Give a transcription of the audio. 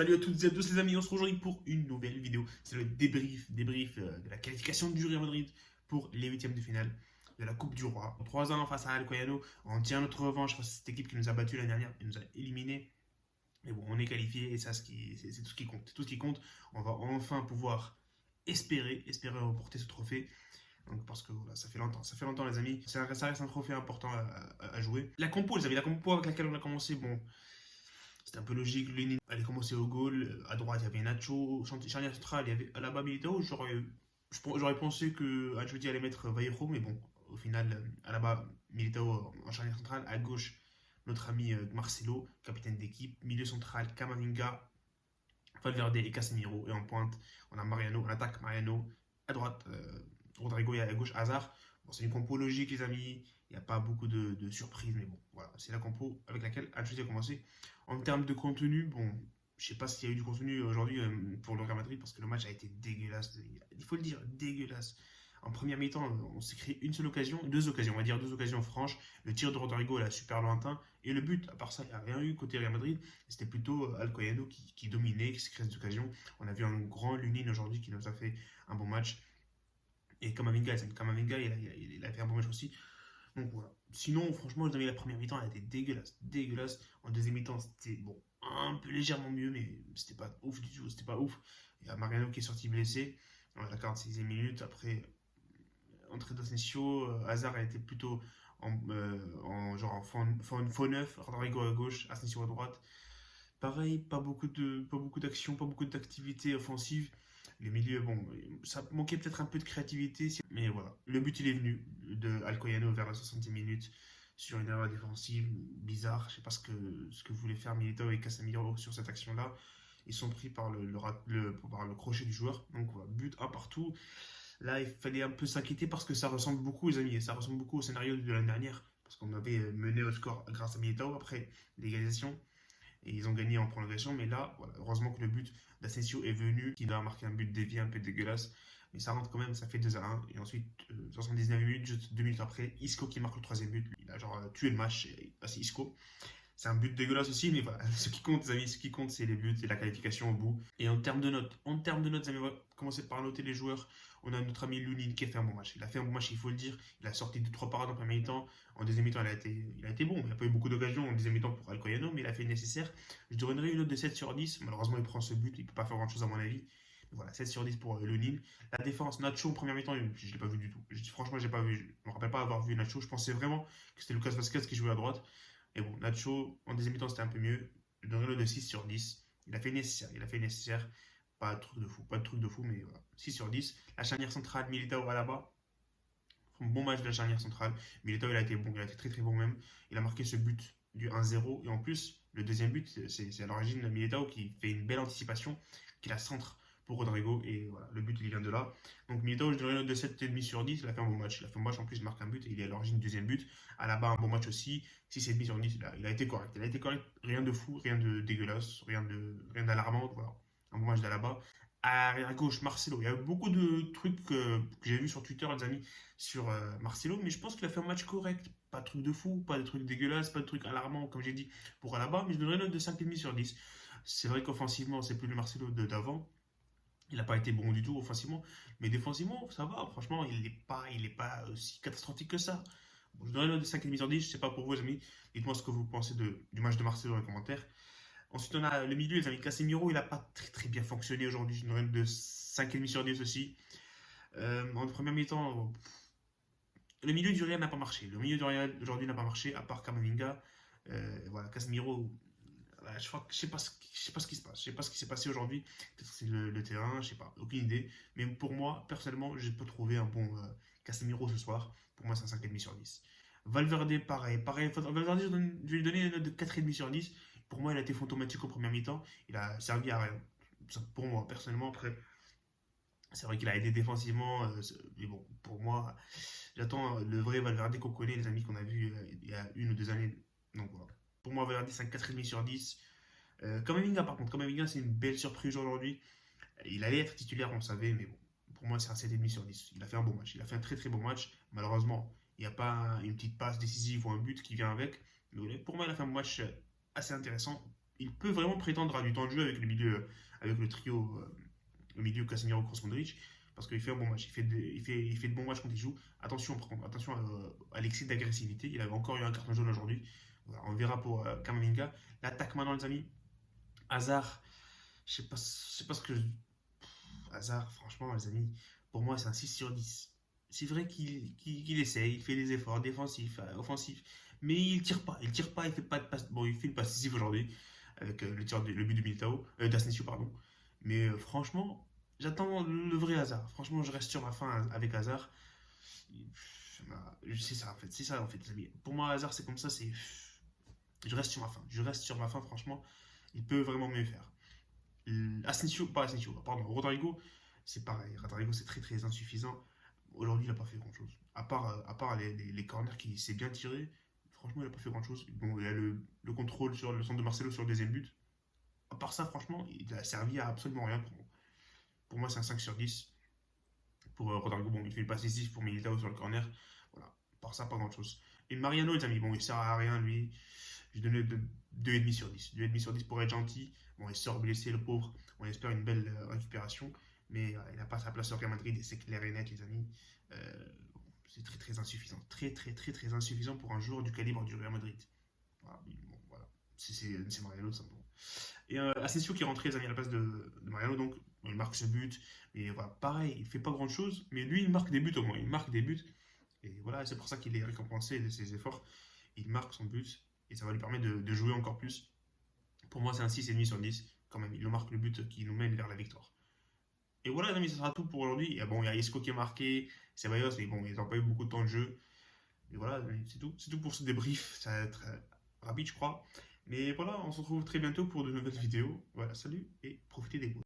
Salut à toutes et à tous les amis, on se retrouve aujourd'hui pour une nouvelle vidéo. C'est le débrief de la qualification du Real Madrid pour les huitièmes de finale de la Coupe du Roi. 3 ans face à Alcoyano, on tient notre revanche face à cette équipe qui nous a battu l'année dernière et nous a éliminés. Mais bon, on est qualifié et ça, c'est tout ce qui compte. C'est tout ce qui compte. On va enfin pouvoir espérer remporter ce trophée. Donc, parce que voilà, ça fait longtemps les amis. Ça reste un trophée important à jouer. La compo, les amis, la compo avec laquelle on a commencé, bon, c'était un peu logique. Lénine allait commencer au goal. À droite, il y avait Nacho. Charnière centrale, il y avait Alaba Militao. J'aurais pensé que Ancelotti allait mettre Vallejo, mais bon, au final, Alaba Militao en charnière centrale. À gauche, notre ami Marcelo, capitaine d'équipe. Milieu central, Camavinga, Valverde et Casemiro. Et en pointe, on a Mariano. On attaque Mariano. À droite, Rodrigo et à gauche, Hazard. Bon, c'est une compo logique, les amis. Il n'y a pas beaucoup de surprises, mais bon, voilà. C'est la compo avec laquelle Ancelotti a commencé. En termes de contenu, bon, je sais pas s'il y a eu du contenu aujourd'hui pour le Real Madrid parce que le match a été dégueulasse. Il faut le dire, dégueulasse. En première mi-temps, on s'est créé une seule occasion, deux occasions, on va dire deux occasions franches. Le tir de Rodrigo là super lointain et le but. À part ça, il n'y a rien eu côté Real Madrid. C'était plutôt Alcoyano qui dominait, qui s'est créé des occasions. On a vu un grand Lunin aujourd'hui qui nous a fait un bon match. Et Kamavinga, il a fait un bon match aussi. Donc voilà. Sinon, franchement, les amis, la première mi-temps, elle a été dégueulasse. Dégueulasse. En deuxième mi-temps, c'était bon, un peu légèrement mieux, mais c'était pas ouf du tout. C'était pas ouf. Il y a Mariano qui est sorti blessé à la 46e minute. Après, entrée d'Asensio, Hazard a été plutôt genre en faux neuf. Rodrigo à gauche, Asensio à droite. Pareil, pas beaucoup d'action, pas beaucoup d'activité offensive. Les milieux, bon, ça manquait peut-être un peu de créativité, mais voilà. Le but, il est venu de Alcoyano vers la 60e minute sur une erreur défensive bizarre. Je sais pas ce que voulaient faire Militao et Casemiro sur cette action-là. Ils sont pris par par le crochet du joueur. Donc voilà, but un partout. Là, il fallait un peu s'inquiéter parce que ça ressemble beaucoup, les amis. Ça ressemble beaucoup au scénario de l'année dernière. Parce qu'on avait mené au score grâce à Militao après l'égalisation et ils ont gagné en prolongation. Mais là, voilà, heureusement que le but d'Asensio est venu, qui doit marquer un but dévié un peu dégueulasse. Mais ça rentre quand même, ça fait 2-1. Et ensuite, 79 minutes, juste 2 minutes après, Isco qui marque le troisième but. Il a genre tué le match. C'est Isco. C'est un but dégueulasse aussi, mais voilà, ce qui compte, les amis, ce qui compte, c'est les buts et la qualification au bout. Et en termes de notes, les amis, on va commencer par noter les joueurs. On a notre ami Lunin qui a fait un bon match. Il a fait un bon match, il faut le dire. Il a sorti 2-3 parades en premier mi-temps. En deuxième mi-temps, il a été bon. Il n'a pas eu beaucoup d'occasions en deuxième mi-temps pour Alcoyano, mais il a fait le nécessaire. Je donnerai une note de 7 sur 10. Malheureusement, il prend ce but, il ne peut pas faire grand-chose à mon avis. Voilà, 7 sur 10 pour Lunin. La défense, Nacho en première mi-temps, je ne l'ai pas vu du tout. Franchement, je ne me rappelle pas avoir vu Nacho. Je pensais vraiment que c'était Lucas Vazquez qui jouait à droite. Et bon, Nacho, en deuxième mi-temps, c'était un peu mieux. Je donnerai le de 6 sur 10. Il a fait nécessaire. Il a fait nécessaire. Pas de truc de fou. Pas de truc de fou, mais voilà. 6 sur 10. La charnière centrale, Militao Alaba. Bon match de la charnière centrale. Militao, il a été bon. Il a été très très bon même. Il a marqué ce but du 1-0. Et en plus, le deuxième but, c'est à l'origine de Militao qui fait une belle anticipation, qui la centre pour Rodrigo. Et voilà, le but, il vient de là. Donc Militao, je donnerai une note de 7,5 sur 10. Il a fait un bon match. Il a fait un bon match. En plus, il marque un but et il est à l'origine du deuxième but. Alaba, un bon match aussi. 6,5 sur 10. Il a été correct. Il a été correct. Rien de fou, rien de dégueulasse, rien d'alarmant. Voilà. Un bon match d'Alaba. À gauche, Marcelo. Il y a eu beaucoup de trucs que j'ai vu sur Twitter, les amis, sur Marcelo, mais je pense qu'il a fait un match correct. Pas de trucs de fou, pas de trucs dégueulasses, pas de trucs alarmants, comme j'ai dit, pour Alaba, mais je donnerais une note de 5,5 sur 10. C'est vrai qu'offensivement, c'est plus le Marcelo d'avant. Il n'a pas été bon du tout offensivement, mais défensivement, ça va. Franchement, il est pas aussi catastrophique que ça. Bon, je donnerais une note de 5,5 sur 10. Je sais pas pour vous, les amis. Dites-moi ce que vous pensez du match de Marcelo dans les commentaires. Ensuite, on a le milieu, les amis. Casemiro, il n'a pas très, très bien fonctionné aujourd'hui. Je donnerais une de 5,5 sur 10 aussi. En première mi-temps, le milieu du Real n'a pas marché. Le milieu du Real aujourd'hui n'a pas marché, à part Kamavinga. Voilà, Casemiro, voilà, je sais pas je sais pas ce qui se passe. Je sais pas ce qui s'est passé aujourd'hui. Peut-être que c'est le terrain, je sais pas, aucune idée. Mais pour moi, personnellement, je peux trouver un bon Casemiro ce soir. Pour moi, c'est un 5,5 sur 10. Valverde, pareil. Valverde, je vais lui donner une note de 4,5 sur 10. Pour moi, il a été fantomatique au premier mi-temps. Il a servi à rien. Pour moi, personnellement, après, c'est vrai qu'il a aidé défensivement. Mais bon, pour moi, j'attends le vrai Valverde qu'on connaît, les amis qu'on a vu il y a 1 ou 2 années. Donc voilà. Pour moi, Valverde, c'est un 4,5 sur 10. Kamavinga, par contre, Kamavinga, c'est une belle surprise aujourd'hui. Il allait être titulaire, on le savait, mais bon, pour moi, c'est un 7,5 sur 10. Il a fait un bon match. Il a fait un très très bon match. Malheureusement, il n'y a pas une petite passe décisive ou un but qui vient avec. Mais pour moi, il a fait un bon match assez intéressant. il peut vraiment prétendre à du temps de jeu avec le milieu, avec le trio, le milieu Casemiro, Kroos, Modric, parce qu'il fait un bon match, il fait de bons matchs quand il joue. Attention, par contre, attention à l'excès d'agressivité. Il avait encore eu un carton jaune aujourd'hui. Voilà, on verra pour Kamavinga. L'attaque maintenant, les amis. Hazard, je sais pas ce que. Hazard, franchement, les amis, pour moi, c'est un 6 sur 10. C'est vrai qu'il essaye, il fait des efforts défensifs, offensifs, mais il tire pas, il fait pas de passe. Bon, il fait une passe décisive aujourd'hui, avec le but de Militao, d'Asensio, pardon. Mais franchement, j'attends le vrai Hazard. Franchement, je reste sur ma fin avec Hazard. C'est ça en fait, c'est ça en fait, les amis. Pour moi, Hazard, c'est comme ça, c'est. Je reste sur ma fin. Je reste sur ma fin, franchement. Il peut vraiment mieux faire. Asensio, pas Asensio, pardon, Rodrigo, c'est pareil. Rodrigo, c'est très très insuffisant. Aujourd'hui, il n'a pas fait grand chose. À part les corners qui s'est bien tiré, franchement, il n'a pas fait grand chose. Bon, il a le contrôle sur le centre de Marcelo sur le deuxième but. À part ça, franchement, il a servi à absolument rien pour moi, c'est un 5 sur 10. Pour Rodrigo, bon, il fait le passe décisif pour Militao sur le corner. Voilà. À part ça, pas grand chose. Et Mariano, les amis, bon, il sert à rien, lui. Je donnais 2,5 sur 10. 2,5 sur 10 pour être gentil. Bon, il sort blessé, le pauvre. On espère une belle récupération. Mais il n'a pas sa place au Real Madrid et c'est clair et net, les amis. Euh, c'est très très insuffisant. Très très très très insuffisant pour un joueur du calibre du Real Madrid. Voilà, bon, voilà. C'est Mariano, tout simplement. Et Asensio qui est rentré, les amis, à la place de Mariano. Donc, il marque ce but. Et voilà, pareil, il fait pas grand chose. Mais lui, il marque des buts au moins. Il marque des buts. Et voilà, c'est pour ça qu'il est récompensé de ses efforts. Il marque son but et ça va lui permettre de jouer encore plus. Pour moi, c'est un 6,5 sur 10. Quand même, il marque le but qui nous mène vers la victoire. Et voilà, les amis, ça sera tout pour aujourd'hui. Et bon, il y a Isco qui est marqué, Ceballos, mais bon, ils n'ont pas eu beaucoup de temps de jeu. Et voilà, c'est tout. C'est tout pour ce débrief. Ça va être rapide, je crois. Mais voilà, on se retrouve très bientôt pour de nouvelles vidéos. Voilà, salut et profitez des beaux.